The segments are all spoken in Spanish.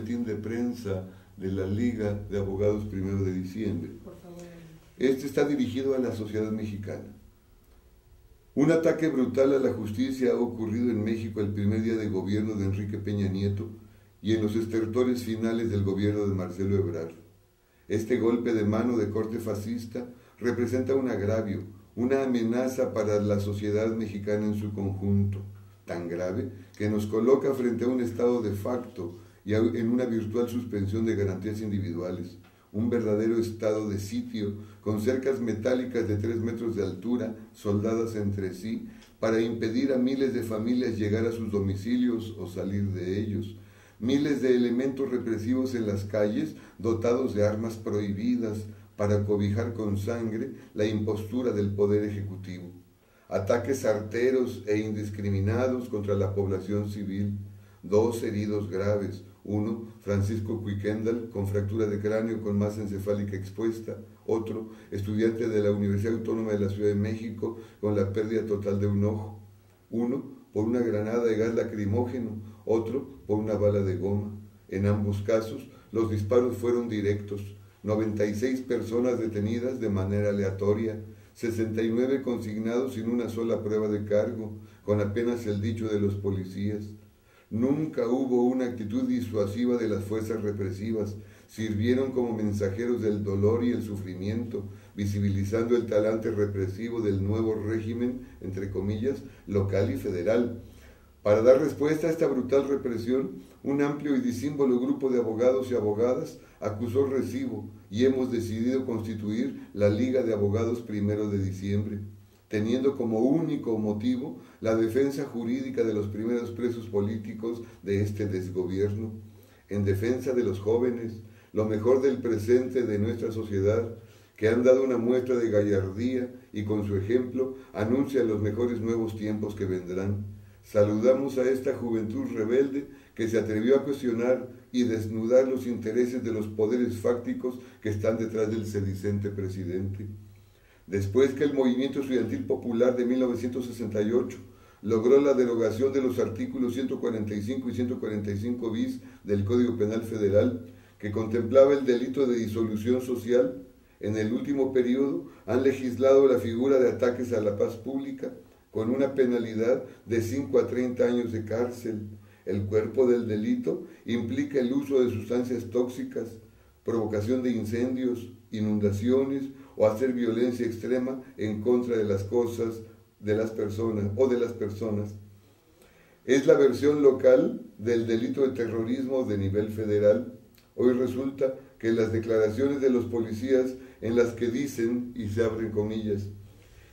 boletín de prensa de la Liga de Abogados 1 de diciembre. Por favor. Este está dirigido a la sociedad mexicana. Un ataque brutal a la justicia ha ocurrido en México el primer día de gobierno de Enrique Peña Nieto y en los estertores finales del gobierno de Marcelo Ebrard. Este golpe de mano de corte fascista representa un agravio, una amenaza para la sociedad mexicana en su conjunto, tan grave que nos coloca frente a un estado de facto y en una virtual suspensión de garantías individuales, un verdadero estado de sitio con cercas metálicas de 3 metros de altura soldadas entre sí para impedir a miles de familias llegar a sus domicilios o salir de ellos, miles de elementos represivos en las calles dotados de armas prohibidas para cobijar con sangre la impostura del poder ejecutivo, ataques arteros e indiscriminados contra la población civil, 2 heridos graves, uno, Francisco Cuicendal, con fractura de cráneo con masa encefálica expuesta, otro, estudiante de la Universidad Autónoma de la Ciudad de México, con la pérdida total de un ojo, uno, por una granada de gas lacrimógeno, otro, por una bala de goma. En ambos casos, los disparos fueron directos, 96 personas detenidas de manera aleatoria, 69 consignados sin una sola prueba de cargo, con apenas el dicho de los policías. Nunca hubo una actitud disuasiva de las fuerzas represivas, sirvieron como mensajeros del dolor y el sufrimiento, visibilizando el talante represivo del nuevo régimen, entre comillas, local y federal. Para dar respuesta a esta brutal represión, un amplio y disímbolo grupo de abogados y acusó recibo y hemos decidido constituir la Liga de Abogados 1 de diciembre, teniendo como único motivo la defensa jurídica de los primeros presos políticos de este desgobierno, en defensa de los jóvenes, lo mejor del presente de nuestra sociedad, que han dado una muestra de gallardía y con su ejemplo anuncian los mejores nuevos tiempos que vendrán. Saludamos a esta juventud rebelde que se atrevió a cuestionar y desnudar los intereses de los poderes fácticos que están detrás del sedicente presidente. Después que el movimiento estudiantil popular de 1968 logró la derogación de los artículos 145 y 145 bis del Código Penal Federal, que contemplaba el delito de disolución social, en el último periodo han legislado la figura de ataques a la paz pública, con una penalidad de 5 a 30 años de cárcel. El cuerpo del delito implica el uso de sustancias tóxicas, provocación de incendios, inundaciones o hacer violencia extrema en contra de las cosas, de las personas o de las personas. Es la versión local del delito de terrorismo de nivel federal. Hoy resulta que las declaraciones de los policías en las que dicen, y se abren comillas,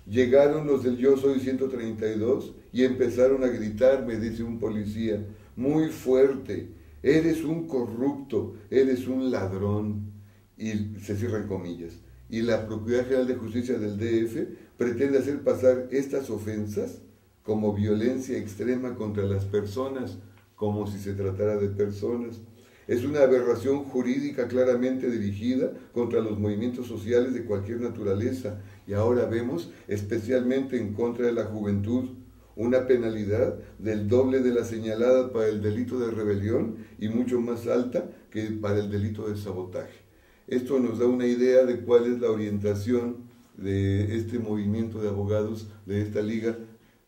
llegaron los del Yo Soy 132 y empezaron a gritar, me dice un policía, muy fuerte, eres un corrupto, eres un ladrón, y se cierran comillas. Y la Procuraduría General de Justicia del DF pretende hacer pasar estas ofensas como violencia extrema contra las personas, como si se tratara de personas. Es una aberración jurídica claramente dirigida contra los movimientos sociales de cualquier naturaleza, y ahora vemos especialmente en contra de la juventud una penalidad del doble de la señalada para el delito de rebelión y mucho más alta que para el delito de sabotaje. Esto nos da una idea de cuál es la orientación de este movimiento de abogados de esta liga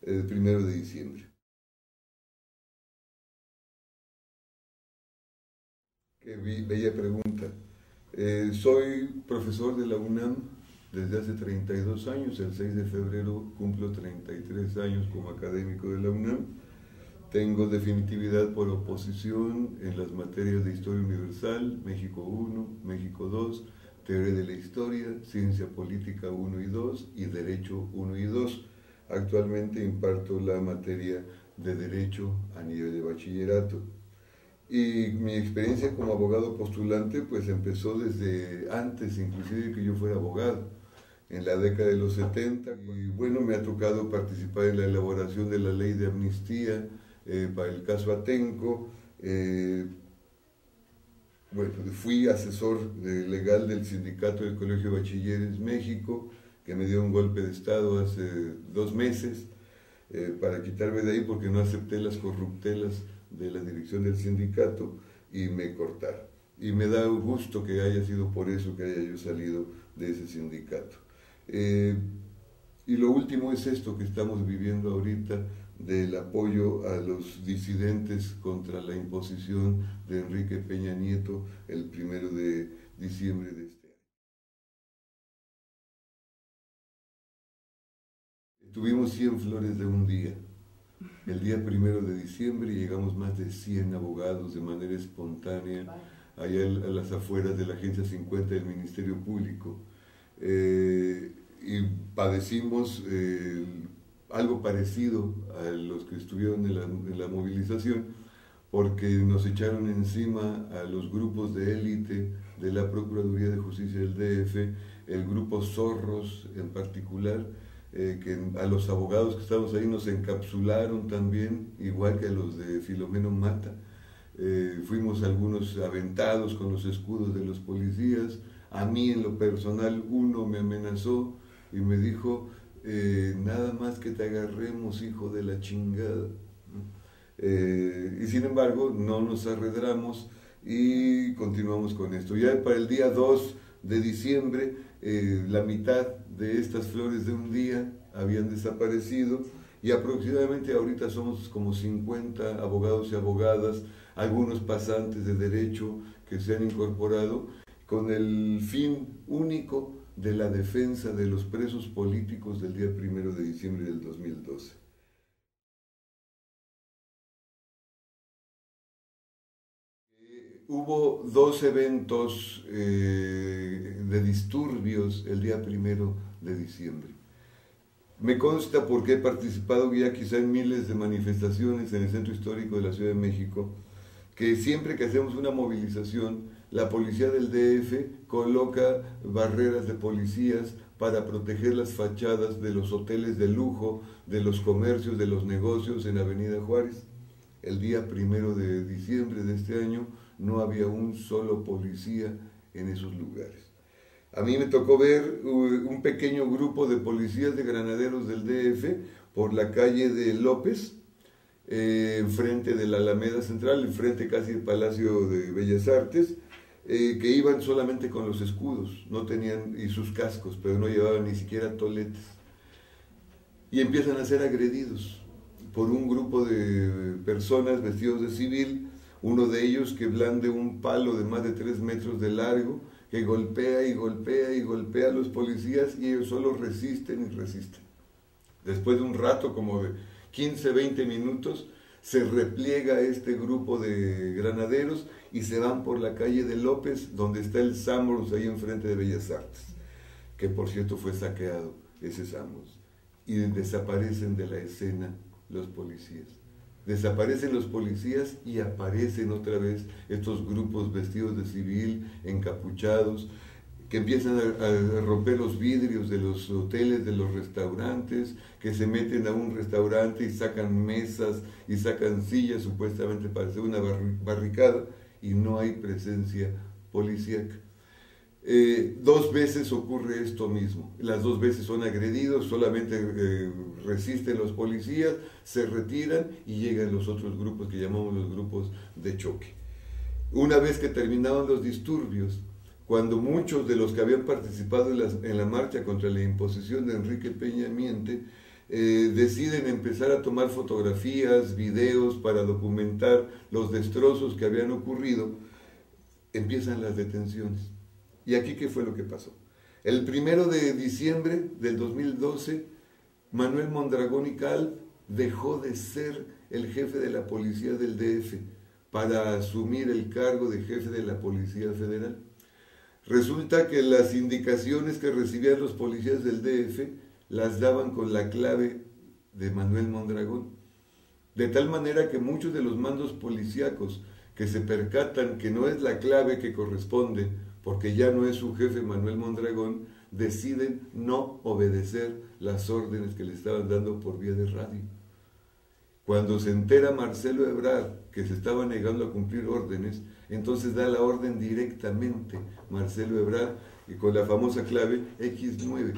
el 1 de diciembre. Qué bella pregunta. Soy profesor de la UNAM desde hace 32 años, el 6 de febrero cumplo 33 años como académico de la UNAM. Tengo definitividad por oposición en las materias de Historia Universal, México 1, México 2, Teoría de la Historia, Ciencia Política 1 y 2 y Derecho 1 y 2. Actualmente imparto la materia de Derecho a nivel de bachillerato. Y mi experiencia como abogado postulante pues empezó desde antes inclusive que yo fuera abogado, en la década de los 70. Y bueno, me ha tocado participar en la elaboración de la ley de amnistía para el caso Atenco. Bueno, fui asesor legal del sindicato del Colegio de Bachilleres México, que me dio un golpe de estado hace 2 meses para quitarme de ahí porque no acepté las corruptelas de la dirección del sindicato, y me cortaron. Y me da gusto que haya sido por eso que haya yo salido de ese sindicato. Y lo último es esto que estamos viviendo ahorita, del apoyo a los disidentes contra la imposición de Enrique Peña Nieto el 1 de diciembre de este año. Tuvimos 100 flores de un día. El día 1 de diciembre llegamos más de 100 abogados de manera espontánea allá a las afueras de la Agencia 50 del Ministerio Público. Y padecimos algo parecido a los que estuvieron en la movilización, porque nos echaron encima a los grupos de élite de la Procuraduría de Justicia del DF, el grupo Zorros en particular, que a los abogados que estábamos ahí nos encapsularon también, igual que a los de Filomeno Mata. Fuimos algunos aventados con los escudos de los policías. A mí en lo personal uno me amenazó y me dijo, nada más que te agarremos, hijo de la chingada. Y sin embargo no nos arredramos y continuamos con esto. Ya para el día 2 de diciembre, la mitad de estas flores de un día habían desaparecido y aproximadamente ahorita somos como 50 abogados y abogadas, algunos pasantes de derecho que se han incorporado con el fin único de la defensa de los presos políticos del día 1 de diciembre del 2012. Hubo 2 eventos de disturbios el día 1 de diciembre. Me consta porque he participado ya quizá en miles de manifestaciones en el centro histórico de la Ciudad de México, que siempre que hacemos una movilización, la policía del DF coloca barreras de policías para proteger las fachadas de los hoteles de lujo, de los comercios, de los negocios en Avenida Juárez. El día 1 de diciembre de este año no había un solo policía en esos lugares. A mí me tocó ver un pequeño grupo de policías de granaderos del DF por la calle de López, enfrente de la Alameda Central, enfrente casi del Palacio de Bellas Artes, que iban solamente con los escudos, no tenían, y sus cascos, pero no llevaban ni siquiera toletes. Y empiezan a ser agredidos por un grupo de personas vestidos de civil, uno de ellos que blande un palo de más de 3 metros de largo, que golpea y golpea y golpea a los policías y ellos solo resisten y resisten. Después de un rato, como de 15, 20 minutos, se repliega este grupo de granaderos y se van por la calle de López, donde está el Sanborns, ahí enfrente de Bellas Artes, que por cierto fue saqueado ese Sanborns, y desaparecen de la escena los policías. Desaparecen los policías y aparecen otra vez estos grupos vestidos de civil, encapuchados, que empiezan a romper los vidrios de los hoteles, de los restaurantes, que se meten a un restaurante y sacan mesas y sacan sillas supuestamente para hacer una barricada y no hay presencia policíaca. 2 veces ocurre esto mismo, las 2 veces son agredidos, solamente resisten los policías, se retiran y llegan los otros grupos que llamamos los grupos de choque. Una vez que terminaban los disturbios, cuando muchos de los que habían participado en la marcha contra la imposición de Enrique Peña Nieto deciden empezar a tomar fotografías, videos para documentar los destrozos que habían ocurrido, empiezan las detenciones. ¿Y aquí qué fue lo que pasó? El 1 de diciembre del 2012, Manuel Mondragón y Calv dejó de ser el jefe de la policía del DF para asumir el cargo de jefe de la Policía Federal. Resulta que las indicaciones que recibían los policías del DF las daban con la clave de Manuel Mondragón. De tal manera que muchos de los mandos policíacos que se percatan que no es la clave que corresponde, porque ya no es su jefe Manuel Mondragón, deciden no obedecer las órdenes que le estaban dando por vía de radio. Cuando se entera Marcelo Ebrard que se estaba negando a cumplir órdenes, entonces da la orden directamente Marcelo Ebrard, y con la famosa clave X9,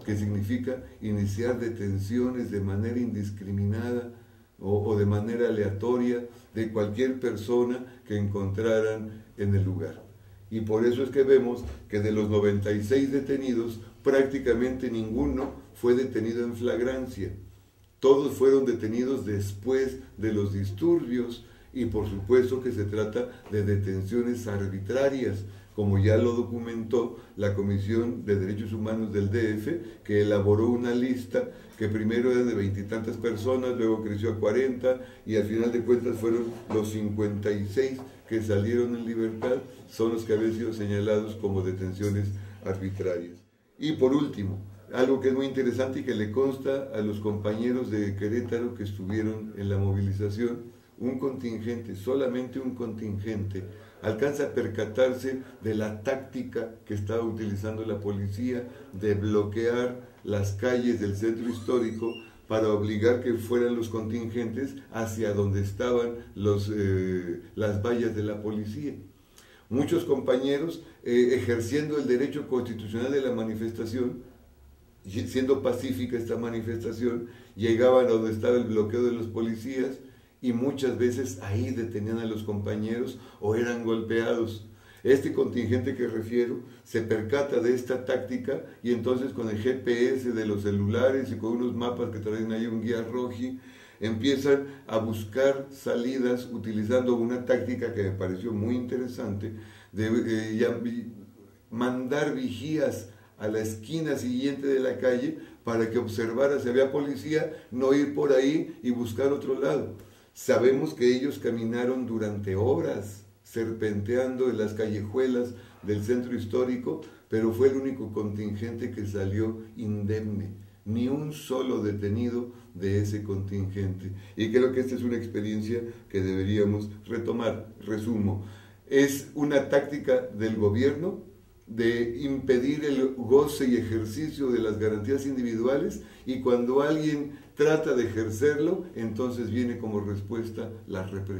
que significa iniciar detenciones de manera indiscriminada o de manera aleatoria de cualquier persona que encontraran en el lugar. Y por eso es que vemos que de los 96 detenidos, prácticamente ninguno fue detenido en flagrancia. Todos fueron detenidos después de los disturbios y por supuesto que se trata de detenciones arbitrarias, como ya lo documentó la Comisión de Derechos Humanos del DF, que elaboró una lista que primero era de 20 y tantas personas, luego creció a 40 y al final de cuentas fueron los 56 que salieron en libertad, son los que habían sido señalados como detenciones arbitrarias. Y por último, algo que es muy interesante y que le consta a los compañeros de Querétaro que estuvieron en la movilización, un contingente, solamente un contingente, alcanza a percatarse de la táctica que estaba utilizando la policía de bloquear las calles del centro histórico para obligar que fueran los contingentes hacia donde estaban las vallas de la policía. Muchos compañeros, ejerciendo el derecho constitucional de la manifestación, siendo pacífica esta manifestación, llegaban a donde estaba el bloqueo de los policías y muchas veces ahí detenían a los compañeros o eran golpeados. Este contingente que refiero se percata de esta táctica y entonces con el GPS de los celulares y con unos mapas que traen ahí un guía roji, empiezan a buscar salidas utilizando una táctica que me pareció muy interesante de mandar vigías a la esquina siguiente de la calle para que observara si había policía, no ir por ahí y buscar otro lado. Sabemos que ellos caminaron durante horas serpenteando en las callejuelas del centro histórico, pero fue el único contingente que salió indemne, ni un solo detenido de ese contingente. Y creo que esta es una experiencia que deberíamos retomar. Resumo, es una táctica del gobierno de impedir el goce y ejercicio de las garantías individuales, y cuando alguien trata de ejercerlo, entonces viene como respuesta la represión.